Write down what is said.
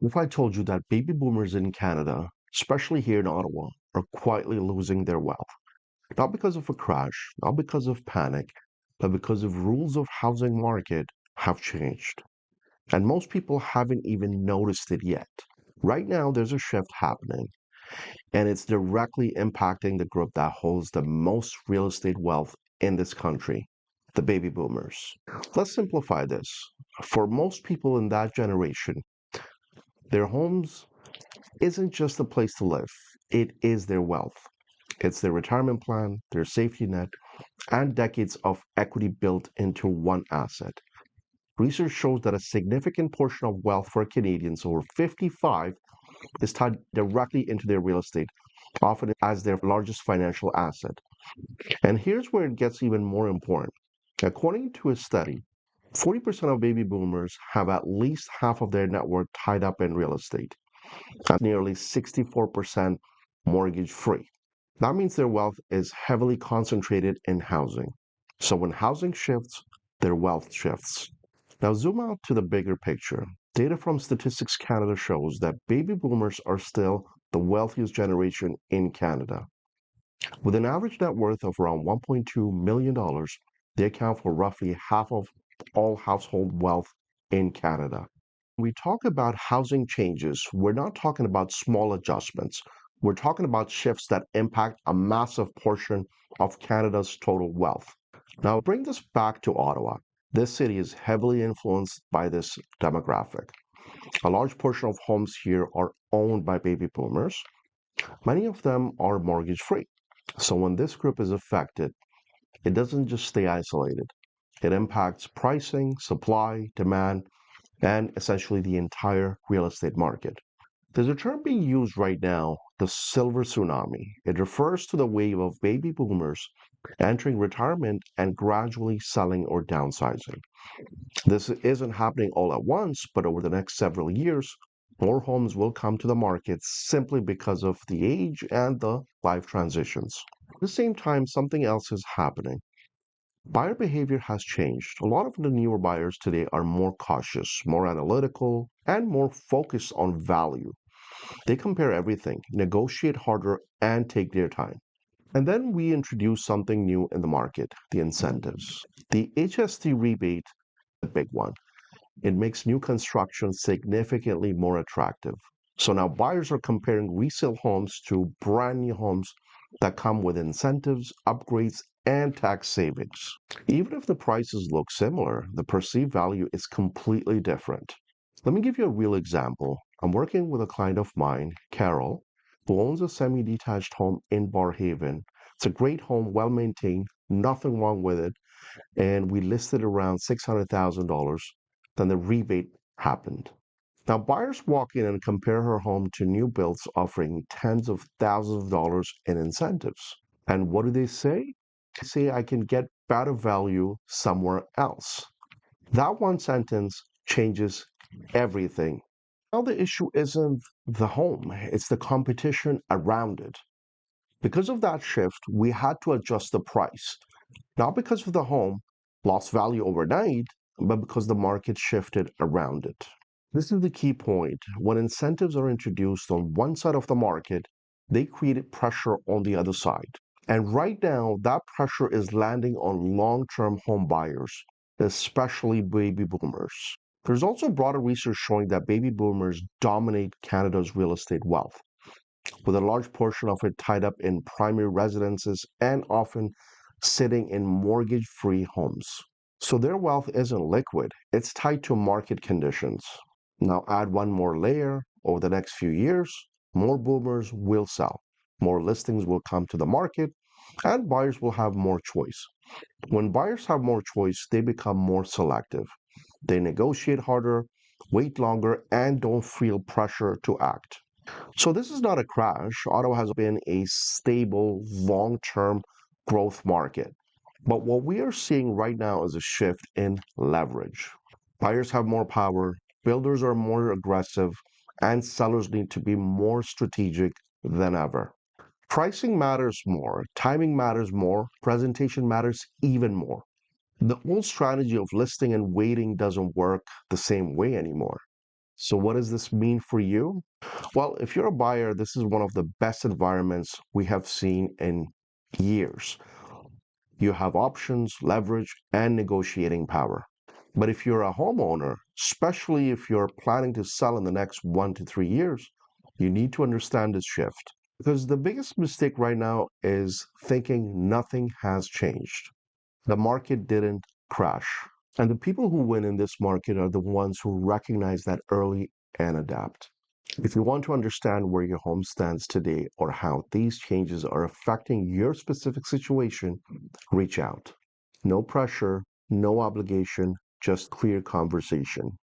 If I told you that baby boomers in Canada, especially here in Ottawa, are quietly losing their wealth, not because of a crash, not because of panic, but because of rules of housing market have changed. And most people haven't even noticed it yet. Right now, there's a shift happening, and it's directly impacting the group that holds the most real estate wealth in this country, the baby boomers. Let's simplify this. For most people in that generation, their homes isn't just a place to live, it is their wealth. It's their retirement plan, their safety net, and decades of equity built into one asset. Research shows that a significant portion of wealth for Canadians over 55 is tied directly into their real estate, often as their largest financial asset. And here's where it gets even more important. According to a study, 40% of baby boomers have at least half of their net worth tied up in real estate, and nearly 64% mortgage free. That means their wealth is heavily concentrated in housing. So when housing shifts, their wealth shifts. Now zoom out to the bigger picture. Data from Statistics Canada shows that baby boomers are still the wealthiest generation in Canada. With an average net worth of around $1.2 million, they account for roughly half of all household wealth in Canada. When we talk about housing changes, we're not talking about small adjustments. We're talking about shifts that impact a massive portion of Canada's total wealth. Now, bring this back to Ottawa. This city is heavily influenced by this demographic. A large portion of homes here are owned by baby boomers. Many of them are mortgage free. So when this group is affected, it doesn't just stay isolated. It impacts pricing, supply, demand, and essentially the entire real estate market. There's a term being used right now, the silver tsunami. It refers to the wave of baby boomers entering retirement and gradually selling or downsizing. This isn't happening all at once, but over the next several years, more homes will come to the market simply because of the age and the life transitions. At the same time, something else is happening. Buyer behavior has changed. A lot of the newer buyers today are more cautious, more analytical, and more focused on value. They compare everything, negotiate harder, and take their time. And then we introduce something new in the market, the incentives. The HST rebate, a big one. It makes new construction significantly more attractive. So now buyers are comparing resale homes to brand new homes that come with incentives, upgrades, and tax savings. Even if the prices look similar, the perceived value is completely different. Let me give you a real example. I'm working with a client of mine, Carol, who owns a semi detached home in Barhaven. It's a great home, well maintained, nothing wrong with it, and we listed around $600,000. Then the rebate happened. Now, buyers walk in and compare her home to new builds offering tens of thousands of dollars in incentives. And what do they say? They say, I can get better value somewhere else. That one sentence changes everything. Now, the issue isn't the home, it's the competition around it. Because of that shift, we had to adjust the price, not because of the home lost value overnight, but because the market shifted around it. This is the key point. When incentives are introduced on one side of the market, they created pressure on the other side. And right now, that pressure is landing on long term home buyers, especially baby boomers. There's also broader research showing that baby boomers dominate Canada's real estate wealth, with a large portion of it tied up in primary residences and often sitting in mortgage free homes. So their wealth isn't liquid, it's tied to market conditions. Now, add one more layer over the next few years, more boomers will sell, more listings will come to the market, and buyers will have more choice. When buyers have more choice, they become more selective. They negotiate harder, wait longer, and don't feel pressure to act. So this is not a crash. Ottawa has been a stable, long-term growth market. But what we are seeing right now is a shift in leverage. Buyers have more power, builders are more aggressive, and sellers need to be more strategic than ever. Pricing matters more, timing matters more, presentation matters even more. The old strategy of listing and waiting doesn't work the same way anymore. So, what does this mean for you? Well, if you're a buyer, this is one of the best environments we have seen in years. You have options, leverage, and negotiating power. But if you're a homeowner, especially if you're planning to sell in the next 1 to 3 years, you need to understand this shift. Because the biggest mistake right now is thinking nothing has changed. The market didn't crash. And the people who win in this market are the ones who recognize that early and adapt. If you want to understand where your home stands today or how these changes are affecting your specific situation, reach out. No pressure, no obligation, just clear conversation.